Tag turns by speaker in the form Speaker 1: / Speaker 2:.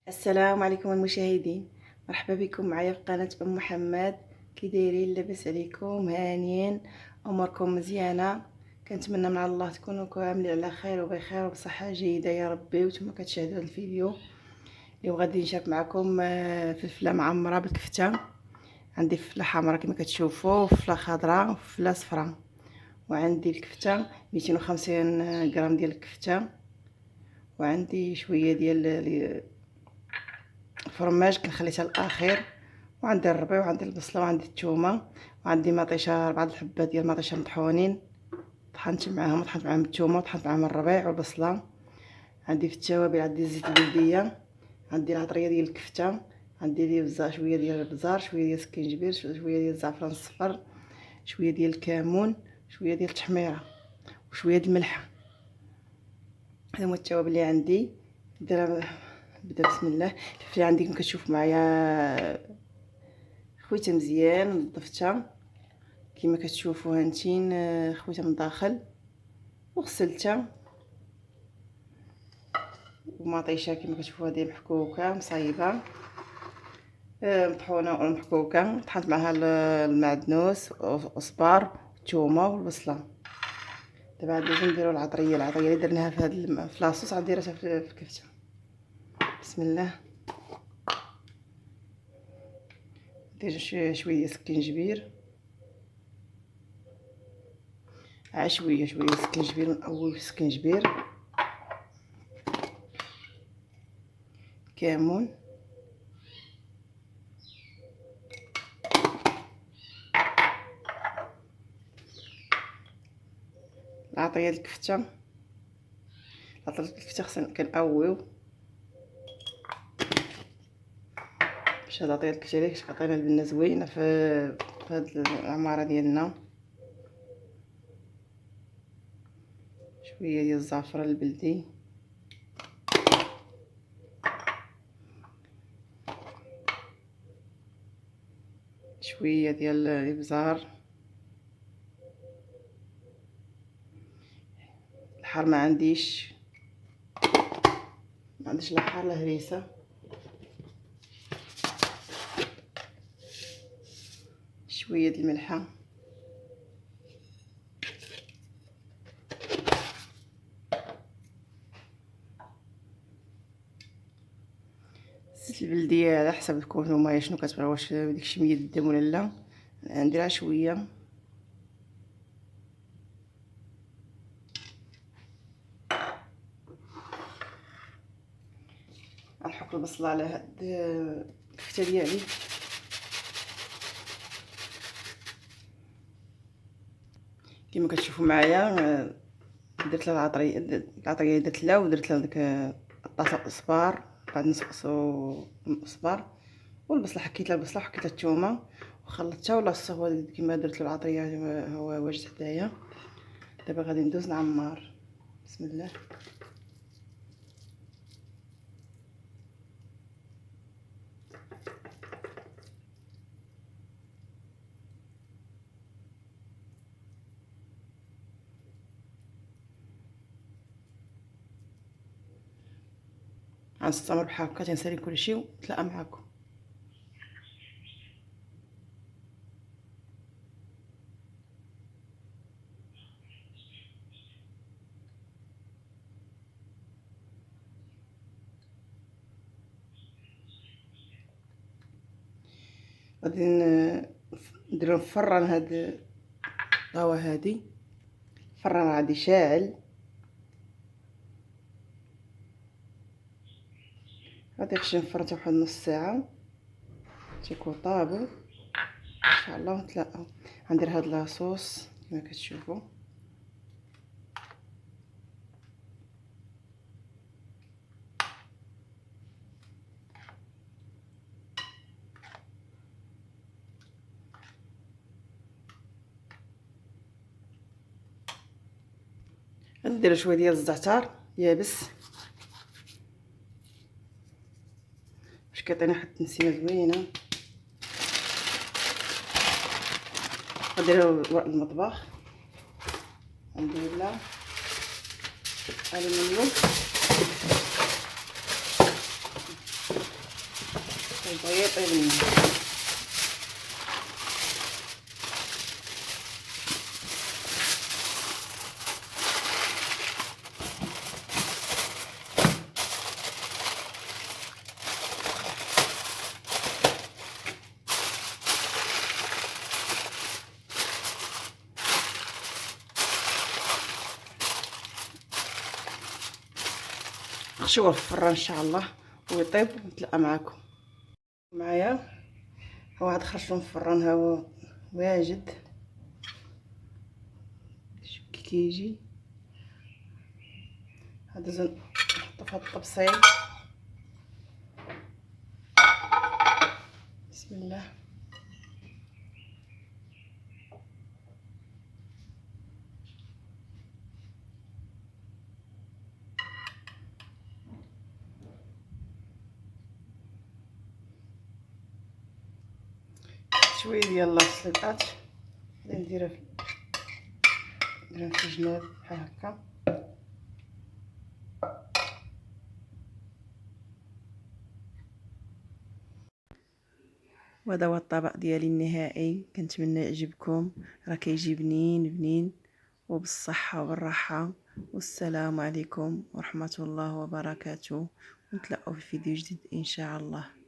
Speaker 1: السلام عليكم المشاهدين، مرحبا بكم معايا في قناه ام محمد. كي دايرين؟ لاباس عليكم؟ هانيين؟ اموركم مزيانه؟ كنتمنى من الله تكونوا كاملين على خير وبخير وبصحه جيده يا ربي. وانتم كتشاهدوا هذا الفيديو اللي غادي نشارك معكم فلفله معمره بالكفته. عندي فلفله حمراء كما كتشوفوا، وفلفله خضراء، وفلفله صفراء. وعندي الكفته 250 غرام ديال الكفته، وعندي شويه ديال الفرماج كنخليتها للاخير، وعندي الربيع، وعندي البصله، وعندي الثومه، وعندي مطيشه 4 الحبات ديال المطيشه مطحونين، طحنت معاهم الثومه، وطحنت معاهم الربيع والبصله. عندي في التوابل عندي الزيت البلديه، عندي العطريه ديال الكفته، عندي لي بزار، شويه ديال البزار، شويه ديال السكينجبير، شويه ديال الزعفران الصفر، شويه ديال الكمون، شويه ديال التحميره، وشويه ديال الملح. هذا هو التوابل اللي عندي. نبدا بسم الله. الفلفله عندي كما كتشوفوا معايا خويتها مزيان، نظفتها كما كتشوفوا هانتين، خويتها من الداخل وغسلتها، ومطيشه كما كتشوفوا هذه محكوكه مصايبه، مطحونه ومحكوكه. طحنت معها المعدنوس والصبار والثومه والبصله. دابا غادي نديروا العطريه اللي درناها في هذا في لاصوص، غنديرها في الكفته. بسم الله. ندير شويه ديال السكينجبير، شويه السكينجبير، من اول السكينجبير، كمون، العطريه ديال الكفته. العطريه ديال الكفته خصنا كنقويو باش هاد العطريه ديال الكفته كتعطينا البنه زوينه في هاد العماره ديالنا. شويه ديال الزعفران البلدي، شويه ديال الابزار. الحار ما عنديش لا حار لا هريسه. شويه ديال الملحه، الزيت البلديه على حسب نتوما شنو كتبغيو، واش داكشي مية الدم ولا لا. نديرها شويه. غنحك البصله على هاد الكفته ديالي. كما كتشوفوا معايا درت لها العطريه درت لها، ودرت لها داك الطاسه الصبار، بعد نص الصبار والبصله. حكيت لها البصله وحكيت لها الثومه وخلطتها ولاصه. هو كما درت له العطريه هو واجد حدايا. دابا غادي ندوز نعمر. بسم الله. غنستمر بحال هكا تنسالي كلشي ونتلاقى معكم. غادي ندير نفرن هاد الطاوه هادي. فرن عادي شاعل. غادي نخشي نفرن حتى واحد نص ساعه تيكون طابو ان شاء الله، ونتلاقاو. غندير هاد لاصوص كما كتشوفوا. غندير شويه ديال الزعتر يابس باش كيعطينا واحد التنسيمه زوينه. غندير ورق المطبخ، غندير له الومنيوم، ويبغي يطيب لنا. نخشوه في الفران ان شاء الله ويطيب ونتلاقى معكم. معايا هو عاد خرجته في الفران، ها هو واجد. شوف كي كيجي. هذا زين نحطو في هاد الطبسيل. بسم الله. شويه ديال السلطات نديرها في الجناب بحال هكا. وهذا هو الطبق ديالي النهائي، كنتمنى يعجبكم. راه كيجي بنين بنين وبالصحه والراحه. والسلام عليكم ورحمه الله وبركاته، ونتلاقاو في فيديو جديد ان شاء الله.